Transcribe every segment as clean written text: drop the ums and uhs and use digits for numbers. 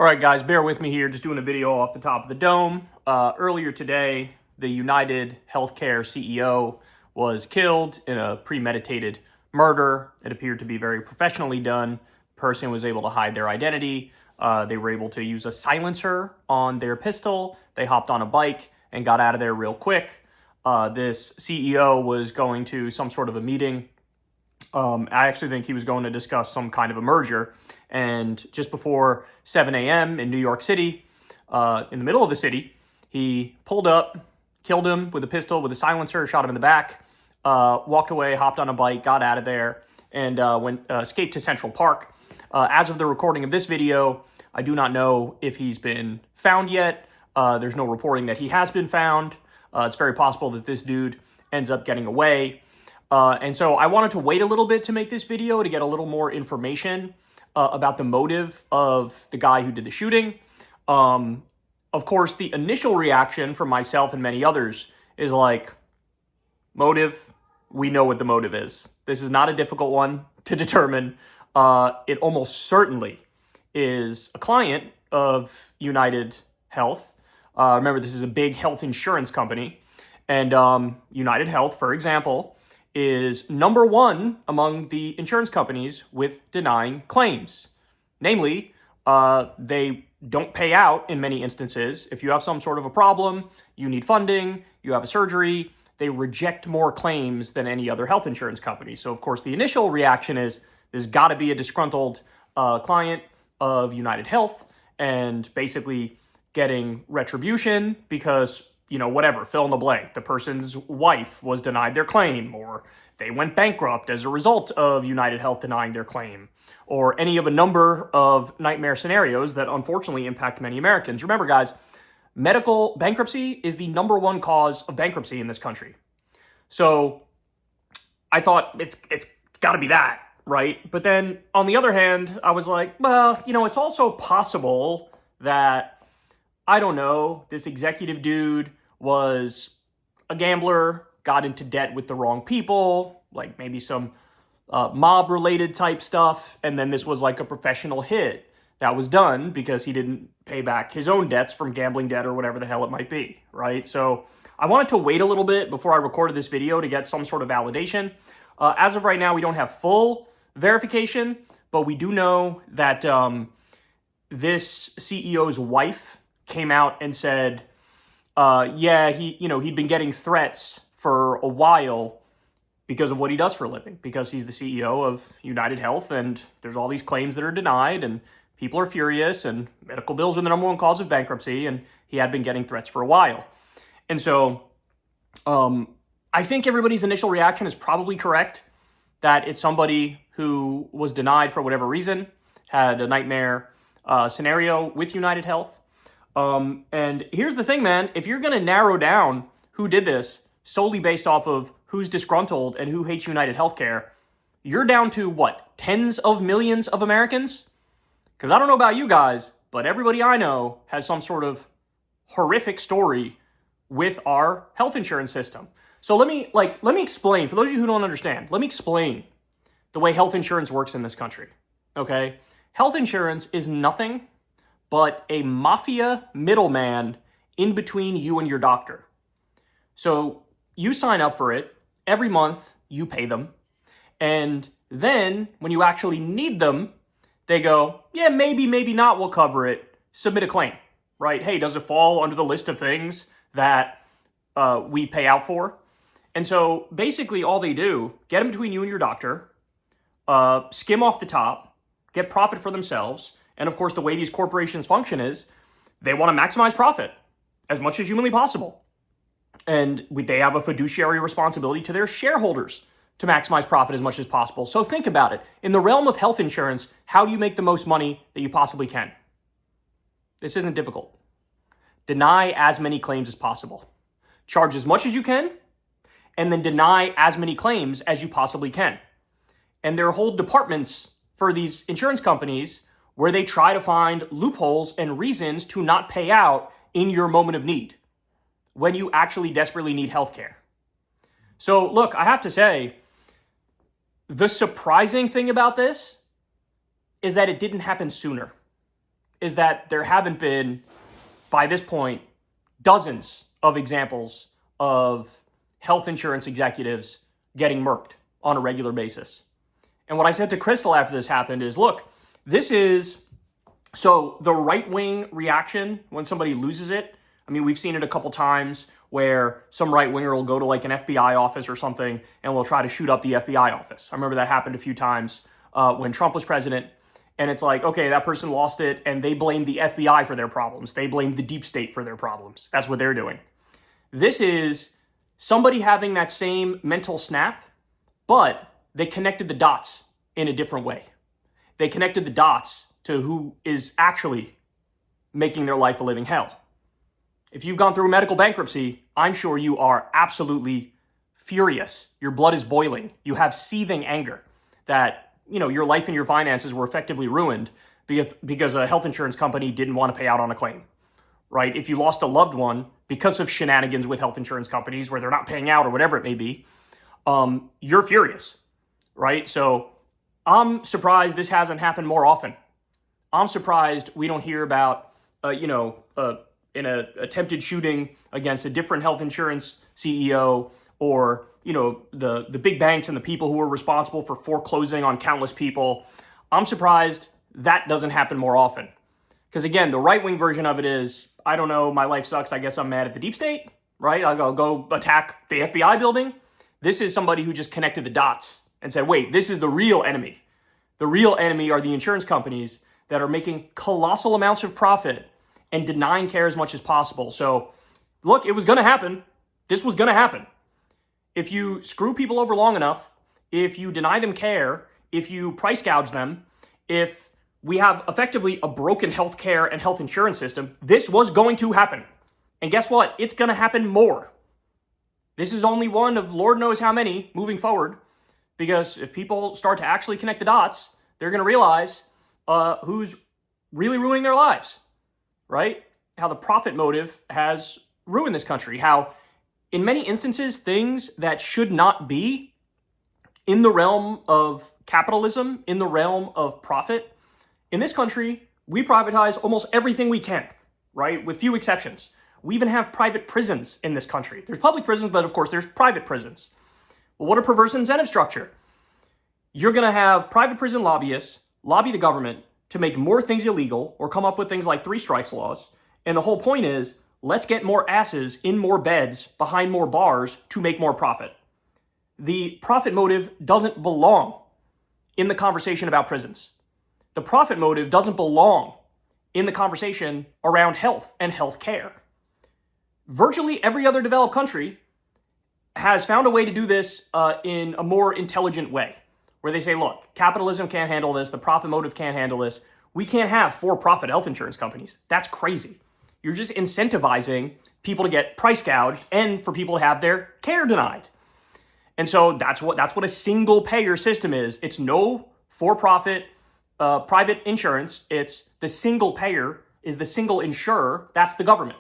All right, guys, bear with me here. Just doing a video off the top of the dome. Earlier today, the United Healthcare CEO was killed in a premeditated murder. It appeared to be very professionally done. The person was able to hide their identity. They were able to use a silencer on their pistol. They hopped on a bike and got out of there real quick. This CEO was going to some sort of a meeting. I actually think he was going to discuss some kind of a merger. And just before 7 a.m. in New York City, in the middle of the city, he pulled up, killed him with a pistol, with a silencer, shot him in the back, walked away, hopped on a bike, got out of there, and escaped to Central Park. As of the recording of this video, I do not know if he's been found yet. There's no reporting that he has been found. It's very possible that this dude ends up getting away. And so I wanted to wait a little bit to make this video to get a little more information about the motive of the guy who did the shooting. Of course, the initial reaction from myself and many others is like, motive, we know what the motive is. This is not a difficult one to determine. It almost certainly is a client of United Health. Remember, this is a big health insurance company. And United Health, for example, is number one among the insurance companies with denying claims. Namely, they don't pay out in many instances. If you have some sort of a problem, you need funding, you have a surgery, they reject more claims than any other health insurance company. So, of course, the initial reaction is there's got to be a disgruntled client of United Health and basically getting retribution because, you know, whatever, fill in the blank. The person's wife was denied their claim, or they went bankrupt as a result of United Health denying their claim, or any of a number of nightmare scenarios that unfortunately impact many Americans. Remember, guys, medical bankruptcy is the number one cause of bankruptcy in this country. So I thought it's got to be that, right? But then on the other hand, I was like, well, you know, it's also possible that, I don't know, this executive dude was a gambler, got into debt with the wrong people, like maybe some mob-related type stuff, and then this was like a professional hit that was done because he didn't pay back his own debts from gambling debt or whatever the hell it might be, right? So I wanted to wait a little bit before I recorded this video to get some sort of validation. As of right now, we don't have full verification, but we do know that this CEO's wife came out and said, yeah, he'd been getting threats for a while because of what he does for a living, because he's the CEO of United Health, and there's all these claims that are denied, and people are furious, and medical bills are the number one cause of bankruptcy, and he had been getting threats for a while. And so I think everybody's initial reaction is probably correct, that it's somebody who was denied for whatever reason, had a nightmare scenario with United Health. And here's the thing, man, if you're going to narrow down who did this solely based off of who's disgruntled and who hates United Healthcare, you're down to what, tens of millions of Americans? Because I don't know about you guys, but everybody I know has some sort of horrific story with our health insurance system. So let me explain, for those of you who don't understand, let me explain the way health insurance works in this country, okay? Health insurance is nothing but a mafia middleman in between you and your doctor. So you sign up for it. Every month, you pay them. And then when you actually need them, they go, yeah, maybe not, we'll cover it. Submit a claim, right? Hey, does it fall under the list of things that we pay out for? And so basically all they do, get them between you and your doctor, skim off the top, get profit for themselves. And of course, the way these corporations function is they want to maximize profit as much as humanly possible. And they have a fiduciary responsibility to their shareholders to maximize profit as much as possible. So think about it. In the realm of health insurance, how do you make the most money that you possibly can? This isn't difficult. Deny as many claims as possible. Charge as much as you can, and then deny as many claims as you possibly can. And there are whole departments for these insurance companies where they try to find loopholes and reasons to not pay out in your moment of need when you actually desperately need healthcare. So look, I have to say, the surprising thing about this is that it didn't happen sooner. is that there haven't been, by this point, dozens of examples of health insurance executives getting murked on a regular basis. And what I said to Crystal after this happened is, look, so the right-wing reaction when somebody loses it, I mean, we've seen it a couple times where some right-winger will go to like an FBI office or something and will try to shoot up the FBI office. I remember that happened a few times when Trump was president. And it's like, okay, that person lost it and they blamed the FBI for their problems. They blamed the deep state for their problems. That's what they're doing. This is somebody having that same mental snap, but they connected the dots in a different way. They connected the dots to who is actually making their life a living hell. If you've gone through a medical bankruptcy, I'm sure you are absolutely furious. Your blood is boiling. You have seething anger that, your life and your finances were effectively ruined because a health insurance company didn't want to pay out on a claim, right? If you lost a loved one because of shenanigans with health insurance companies where they're not paying out or whatever it may be, you're furious, right? So I'm surprised this hasn't happened more often. I'm surprised we don't hear about, in an attempted shooting against a different health insurance CEO or, the big banks and the people who are responsible for foreclosing on countless people. I'm surprised that doesn't happen more often. Because again, the right-wing version of it is, I don't know, my life sucks, I guess I'm mad at the deep state, right? I'll go attack the FBI building. This is somebody who just connected the dots and said, wait, this is the real enemy. The real enemy are the insurance companies that are making colossal amounts of profit and denying care as much as possible. So look, it was going to happen. This was going to happen. If you screw people over long enough, if you deny them care, if you price gouge them, if we have effectively a broken healthcare and health insurance system, this was going to happen. And guess what? It's going to happen more. This is only one of Lord knows how many moving forward, because if people start to actually connect the dots, they're going to realize who's really ruining their lives, right? How the profit motive has ruined this country, how in many instances, things that should not be in the realm of capitalism, in the realm of profit, in this country, we privatize almost everything we can, right? With few exceptions. We even have private prisons in this country. There's public prisons, but of course there's private prisons. Well, what a perverse incentive structure. You're going to have private prison lobbyists lobby the government to make more things illegal or come up with things like 3 strikes laws. And the whole point is, let's get more asses in more beds behind more bars to make more profit. The profit motive doesn't belong in the conversation about prisons. The profit motive doesn't belong in the conversation around health and health care. Virtually every other developed country has found a way to do this in a more intelligent way, where they say, look, capitalism can't handle this, the profit motive can't handle this. We can't have for-profit health insurance companies. That's crazy. You're just incentivizing people to get price gouged and for people to have their care denied. And so that's what a single payer system is. It's no for-profit private insurance. It's the single payer is the single insurer. That's the government.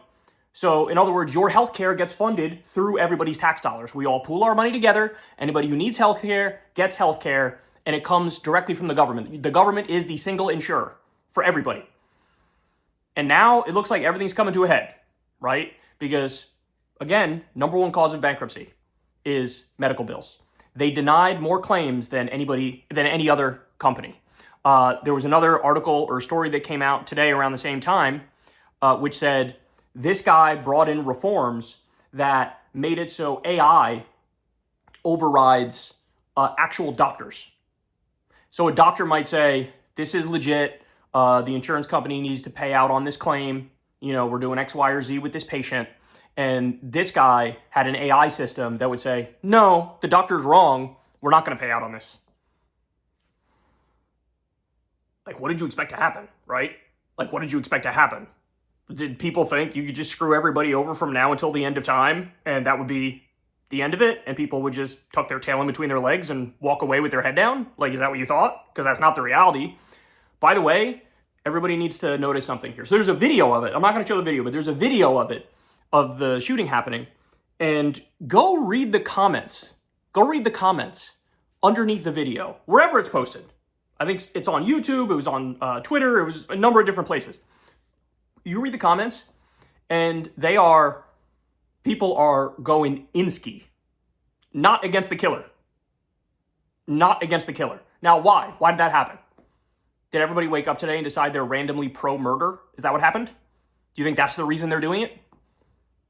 So in other words, your healthcare gets funded through everybody's tax dollars. We all pool our money together. Anybody who needs healthcare gets healthcare, and it comes directly from the government. The government is the single insurer for everybody. And now it looks like everything's coming to a head, right? Because, again, number one cause of bankruptcy is medical bills. They denied more claims than any other company. There was another article or story that came out today around the same time, which said this guy brought in reforms that made it so AI overrides actual doctors. So a doctor might say, this is legit. The insurance company needs to pay out on this claim. We're doing X, Y, or Z with this patient. And this guy had an AI system that would say, no, the doctor's wrong. We're not going to pay out on this. Like, what did you expect to happen, right? Like, what did you expect to happen? Did people think you could just screw everybody over from now until the end of time and that would be the end of it? And people would just tuck their tail in between their legs and walk away with their head down? Like, is that what you thought? Because that's not the reality. By the way, everybody needs to notice something here. So there's a video of it. I'm not going to show the video, but there's a video of it, of the shooting happening. And go read the comments. Go read the comments underneath the video, wherever it's posted. I think it's on YouTube. It was on Twitter. It was a number of different places. You read the comments, and people are going inski. Not against the killer. Not against the killer. Now, why? Why did that happen? Did everybody wake up today and decide they're randomly pro-murder? Is that what happened? Do you think that's the reason they're doing it?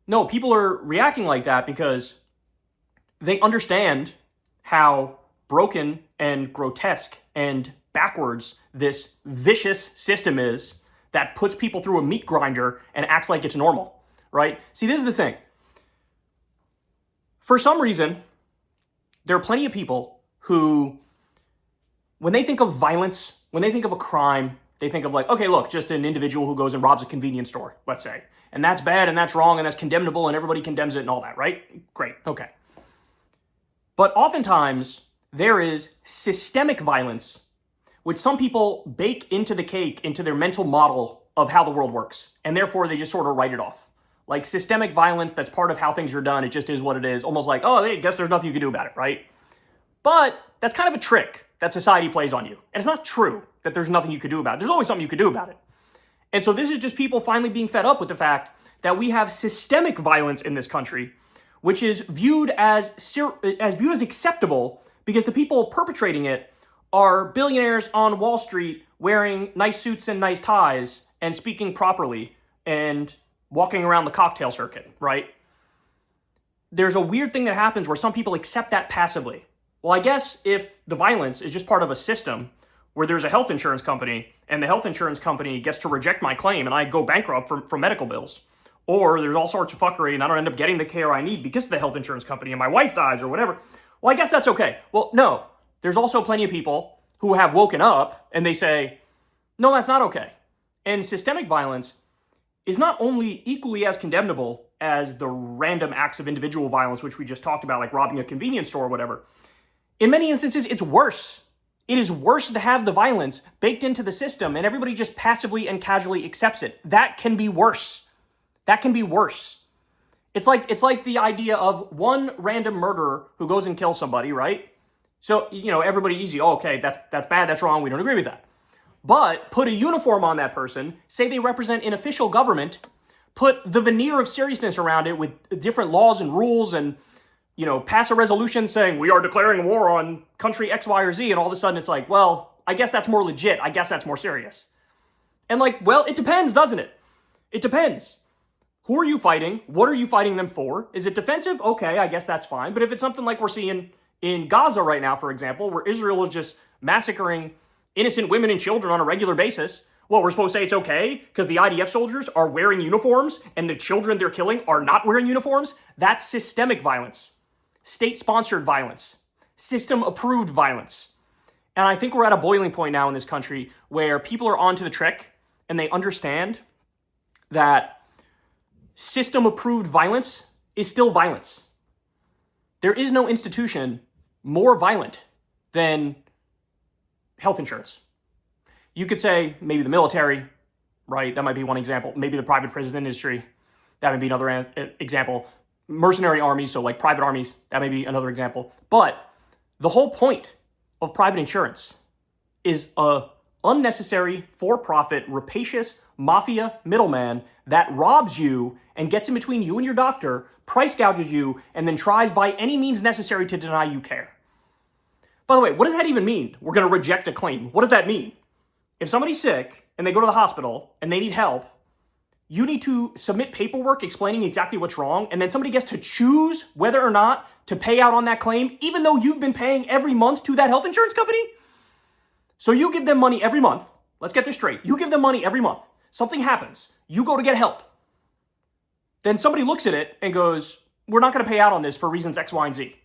No, people are reacting like that because they understand how broken and grotesque and backwards this vicious system is that puts people through a meat grinder and acts like it's normal, right? See, this is the thing. For some reason, there are plenty of people who, when they think of violence, when they think of a crime, they think of like, okay, look, just an individual who goes and robs a convenience store, let's say. And that's bad and that's wrong and that's condemnable and everybody condemns it and all that, right? Great, okay. But oftentimes, there is systemic violence, which some people bake into the cake, into their mental model of how the world works. And therefore, they just sort of write it off. Like systemic violence, that's part of how things are done. It just is what it is. Almost like, oh, I guess there's nothing you can do about it, right? But that's kind of a trick that society plays on you. And it's not true that there's nothing you could do about it. There's always something you could do about it. And so this is just people finally being fed up with the fact that we have systemic violence in this country, which is viewed as acceptable because the people perpetrating it are billionaires on Wall Street wearing nice suits and nice ties and speaking properly and walking around the cocktail circuit, right? There's a weird thing that happens where some people accept that passively. Well, I guess if the violence is just part of a system where there's a health insurance company and the health insurance company gets to reject my claim and I go bankrupt for medical bills, or there's all sorts of fuckery and I don't end up getting the care I need because of the health insurance company and my wife dies or whatever, well, I guess that's okay. Well, no, there's also plenty of people who have woken up and they say, no, that's not okay. And systemic violence is not only equally as condemnable as the random acts of individual violence, which we just talked about, like robbing a convenience store or whatever. In many instances, it's worse. It is worse to have the violence baked into the system and everybody just passively and casually accepts it. That can be worse. That can be worse. It's like the idea of one random murderer who goes and kills somebody, right? So, everybody easy. Oh, okay, that's bad, that's wrong, we don't agree with that. But put a uniform on that person, say they represent an official government, put the veneer of seriousness around it with different laws and rules and, pass a resolution saying we are declaring war on country X, Y, or Z, and all of a sudden it's like, well, I guess that's more legit. I guess that's more serious. And well, it depends, doesn't it? It depends. Who are you fighting? What are you fighting them for? Is it defensive? Okay, I guess that's fine. But if it's something like we're seeing in Gaza right now, for example, where Israel is just massacring innocent women and children on a regular basis, well, we're supposed to say it's okay because the IDF soldiers are wearing uniforms and the children they're killing are not wearing uniforms? That's systemic violence, state-sponsored violence, system-approved violence. And I think we're at a boiling point now in this country where people are onto the trick and they understand that system-approved violence is still violence. There is no institution more violent than health insurance. You could say maybe the military, right? That might be one example. Maybe the private prison industry. That may be another example. Mercenary armies, so like private armies, that may be another example. But the whole point of private insurance is a unnecessary, for-profit, rapacious mafia middleman that robs you and gets in between you and your doctor, price gouges you, and then tries by any means necessary to deny you care. By the way, what does that even mean? We're going to reject a claim. What does that mean? If somebody's sick and they go to the hospital and they need help, you need to submit paperwork explaining exactly what's wrong, and then somebody gets to choose whether or not to pay out on that claim, even though you've been paying every month to that health insurance company? So you give them money every month. Let's get this straight. You give them money every month. Something happens. You go to get help. Then somebody looks at it and goes, we're not going to pay out on this for reasons X, Y, and Z.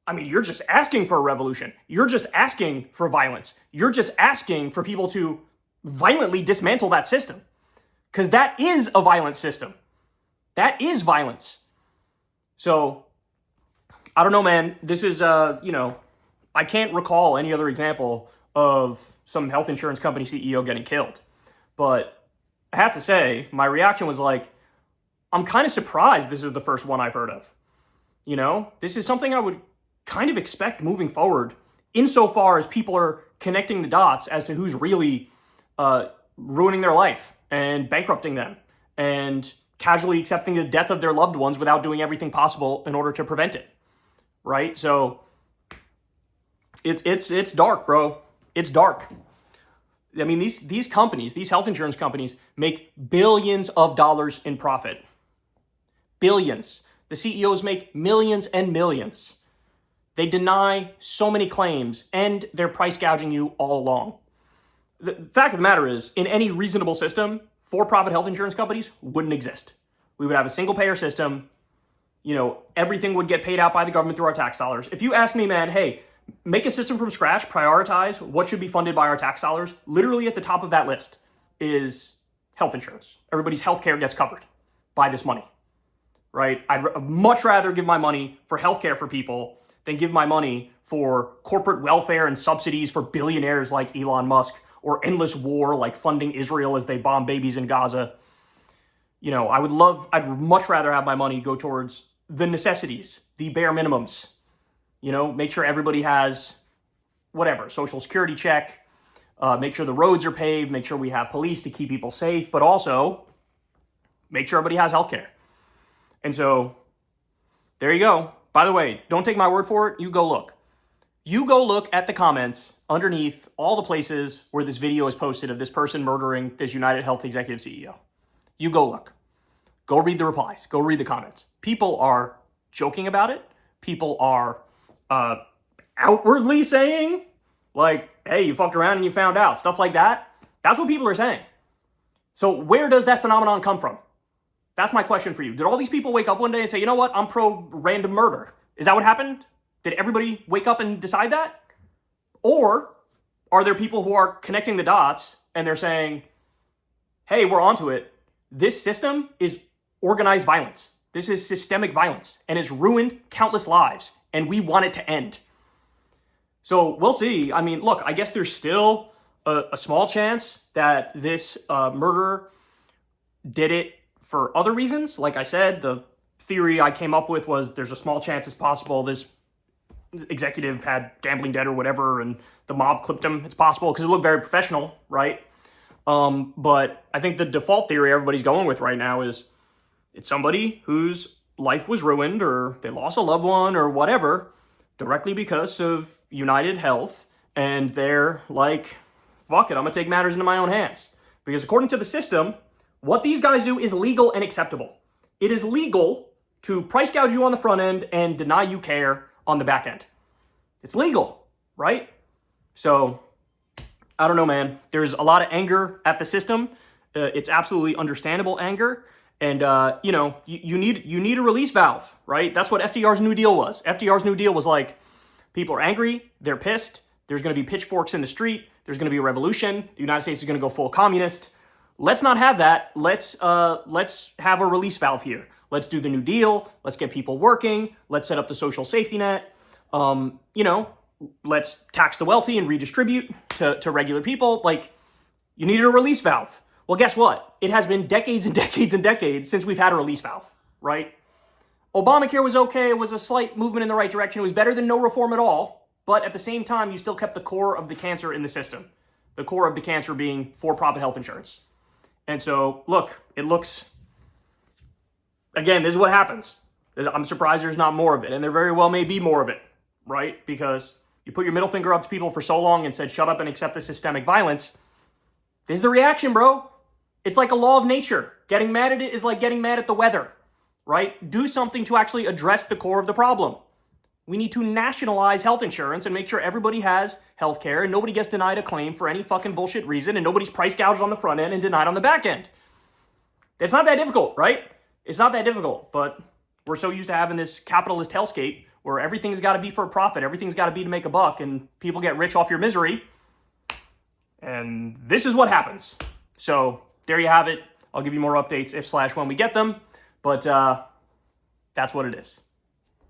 I mean, you're just asking for a revolution. You're just asking for violence. You're just asking for people to violently dismantle that system. Because that is a violent system. That is violence. So, I don't know, man. This is, I can't recall any other example of some health insurance company CEO getting killed. But I have to say, my reaction was like, I'm kind of surprised this is the first one I've heard of. This is something I would kind of expect moving forward insofar as people are connecting the dots as to who's really ruining their life and bankrupting them and casually accepting the death of their loved ones without doing everything possible in order to prevent it, right? So it's dark, bro. It's dark. I mean, these companies, these health insurance companies, make billions of dollars in profit. Billions. The CEOs make millions and millions. They deny so many claims, and they're price gouging you all along. The fact of the matter is, in any reasonable system, for-profit health insurance companies wouldn't exist. We would have a single-payer system. You know, everything would get paid out by the government through our tax dollars. If you ask me, man, hey, make a system from scratch, prioritize what should be funded by our tax dollars, literally at the top of that list is health insurance. Everybody's health care gets covered by this money, right? I'd much rather give my money for health care for people than give my money for corporate welfare and subsidies for billionaires like Elon Musk, or endless war like funding Israel as they bomb babies in Gaza. You know, I'd much rather have my money go towards the necessities, the bare minimums. You know, make sure everybody has whatever, social security check, make sure the roads are paved, make sure we have police to keep people safe, but also make sure everybody has healthcare. And so there you go. By the way, don't take my word for it. You go look. You go look at the comments underneath all the places where this video is posted of this person murdering this United Health executive CEO. You go look. Go read the replies. Go read the comments. People are joking about it. People are outwardly saying, like, hey, you fucked around and you found out. Stuff like that. That's what people are saying. So where does that phenomenon come from? That's my question for you. Did all these people wake up one day and say, you know what, I'm pro random murder? Is that what happened? Did everybody wake up and decide that? Or are there people who are connecting the dots and they're saying, hey, we're onto it. This system is organized violence. This is systemic violence and it's ruined countless lives and we want it to end. So we'll see. I mean, look, I guess there's still a small chance that this murderer did it for other reasons. Like I said, the theory I came up with was there's a small chance it's possible this executive had gambling debt or whatever and the mob clipped him. It's possible because it looked very professional, right? But I think the default theory everybody's going with right now is it's somebody whose life was ruined or they lost a loved one or whatever directly because of United Health, and they're like, fuck it, I'm gonna take matters into my own hands. Because according to the system, what these guys do is legal and acceptable. It is legal to price gouge you on the front end and deny you care on the back end. It's legal, right? So, I don't know, man. There's a lot of anger at the system. It's absolutely understandable anger. And, you know, you need a release valve, right? That's what FDR's New Deal was. FDR's New Deal was like, people are angry, they're pissed, there's going to be pitchforks in the street, there's going to be a revolution, the United States is going to go full communist. Let's not have that. Let's have a release valve here. Let's do the New Deal. Let's get people working. Let's set up the social safety net. You know, let's tax the wealthy and redistribute to regular people. Like, you needed a release valve. Well, guess what? It has been decades and decades and decades since we've had a release valve, right? Obamacare was okay. It was a slight movement in the right direction. It was better than no reform at all. But at the same time, you still kept the core of the cancer in the system. The core of the cancer being for-profit health insurance. And so, look, it looks, again, this is what happens. I'm surprised there's not more of it. And there very well may be more of it, right? Because you put your middle finger up to people for so long and said, shut up and accept the systemic violence. This is the reaction, bro. It's like a law of nature. Getting mad at it is like getting mad at the weather, right? Do something to actually address the core of the problem. We need to nationalize health insurance and make sure everybody has health care and nobody gets denied a claim for any fucking bullshit reason and nobody's price gouged on the front end and denied on the back end. It's not that difficult, right? It's not that difficult, but we're so used to having this capitalist hellscape where everything's got to be for a profit, everything's got to be to make a buck, and people get rich off your misery. And this is what happens. So there you have it. I'll give you more updates if/when we get them, but that's what it is.